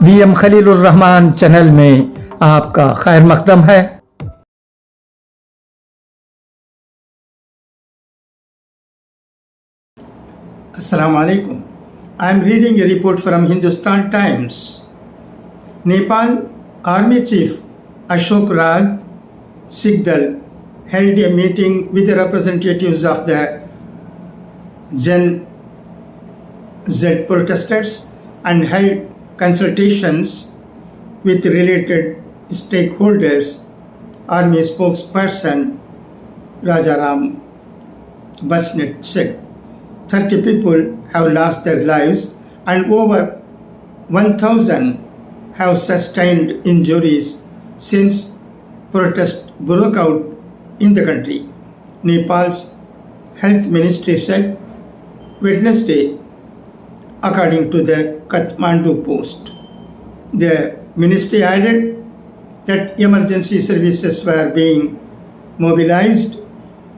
VM Khalilur Rahman channel में आपका खैर मकदम है। Assalamu alaikum. I am reading a report from Hindustan Times. Nepal Army Chief Ashok Raj Sigdal held a meeting with the representatives of the Gen Z protesters and held consultations with related stakeholders. Army spokesperson Rajaram Basnet said 30 people have lost their lives and over 1,000 have sustained injuries since protests broke out in the country. Nepal's health ministry said Wednesday, according to the Kathmandu Post. The ministry added that emergency services were being mobilized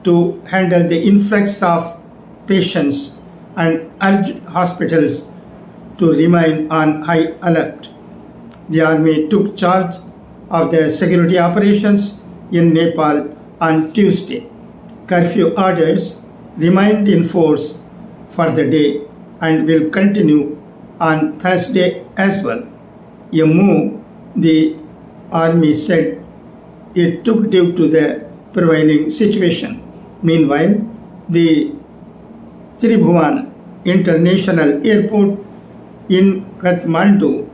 to handle the influx of patients and urged hospitals to remain on high alert. The army took charge of the security operations in Nepal on Tuesday. Curfew orders remained in force for the day and will continue on Thursday as well. A move, the army said, it took due to the prevailing situation. Meanwhile, the Tribhuvan International Airport in Kathmandu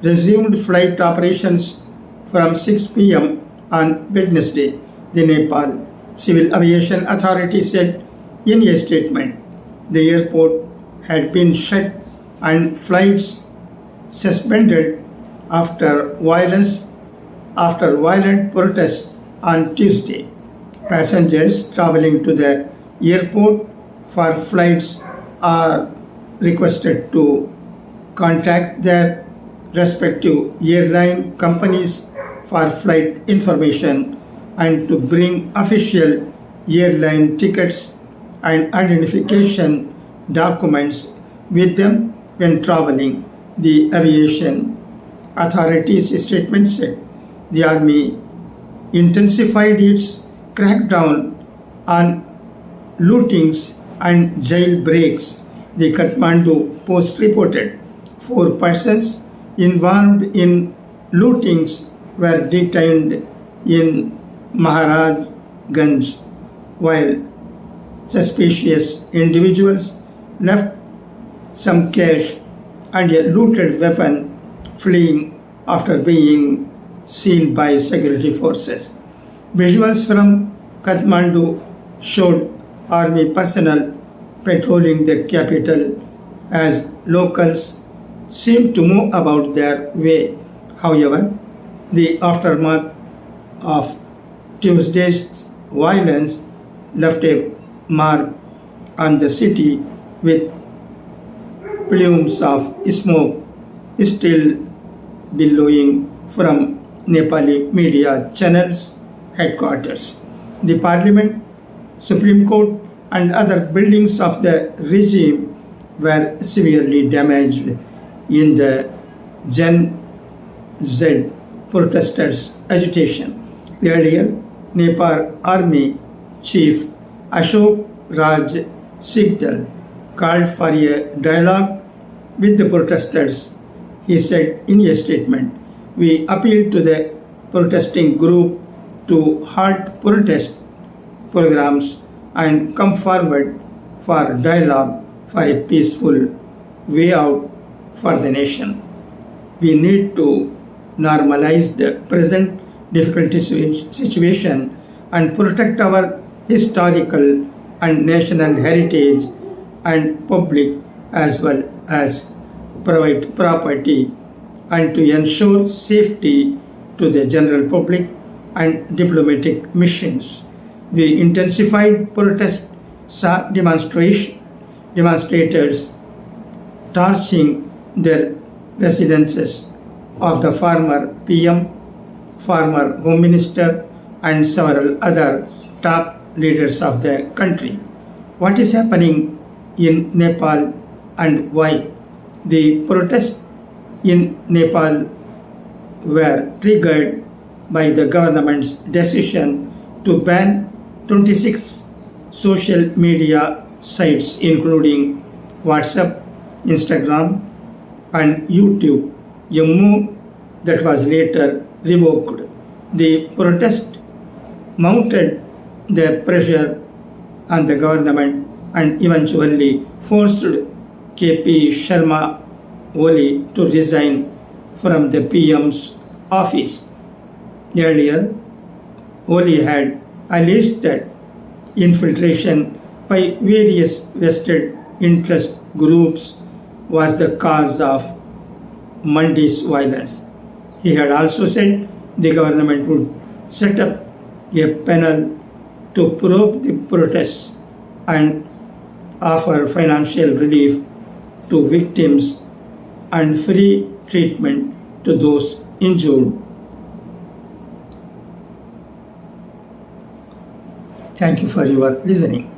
resumed flight operations from 6 p.m. on Wednesday, the Nepal Civil Aviation Authority said in a statement. The airport had been shut and flights suspended after violent protests on Tuesday. Passengers traveling to the airport for flights are requested to contact their respective airline companies for flight information and to bring official airline tickets and identification documents with them when traveling, the aviation authorities' statement said. The army intensified its crackdown on lootings and jailbreaks, the Kathmandu Post reported. 4 persons involved in lootings were detained in Maharajganj, while suspicious individuals left some cash and a looted weapon, fleeing after being seen by security forces. Visuals from Kathmandu showed army personnel patrolling the capital as locals seemed to move about their way. However, the aftermath of Tuesday's violence left a mark on the city with plumes of smoke still billowing from Nepali media channels headquarters. The parliament, Supreme Court and other buildings of the regime were severely damaged in the Gen Z protesters' agitation. Earlier, Nepal Army Chief Ashok Raj Sigdal called for a dialogue with the protesters. He said in a statement, "We appeal to the protesting group to halt protest programs and come forward for dialogue for a peaceful way out for the nation. We need to normalize the present difficult situation and protect our historical and national heritage and public as well as private property, and to ensure safety to the general public and diplomatic missions." The intensified protest saw demonstrators torching their residences of the former PM, former Home Minister, and several other top leaders of the country. What is happening in Nepal and why? The protest in Nepal were triggered by the government's decision to ban 26 social media sites including WhatsApp, Instagram, and YouTube, a move that was later revoked. The protest mounted their pressure on the government and eventually forced KP Sharma Oli to resign from the PM's office. Earlier, Oli had alleged that infiltration by various vested interest groups was the cause of Mondi's violence. He had also said the government would set up a panel to probe the protests and offer financial relief to victims and free treatment to those injured. Thank you for your listening.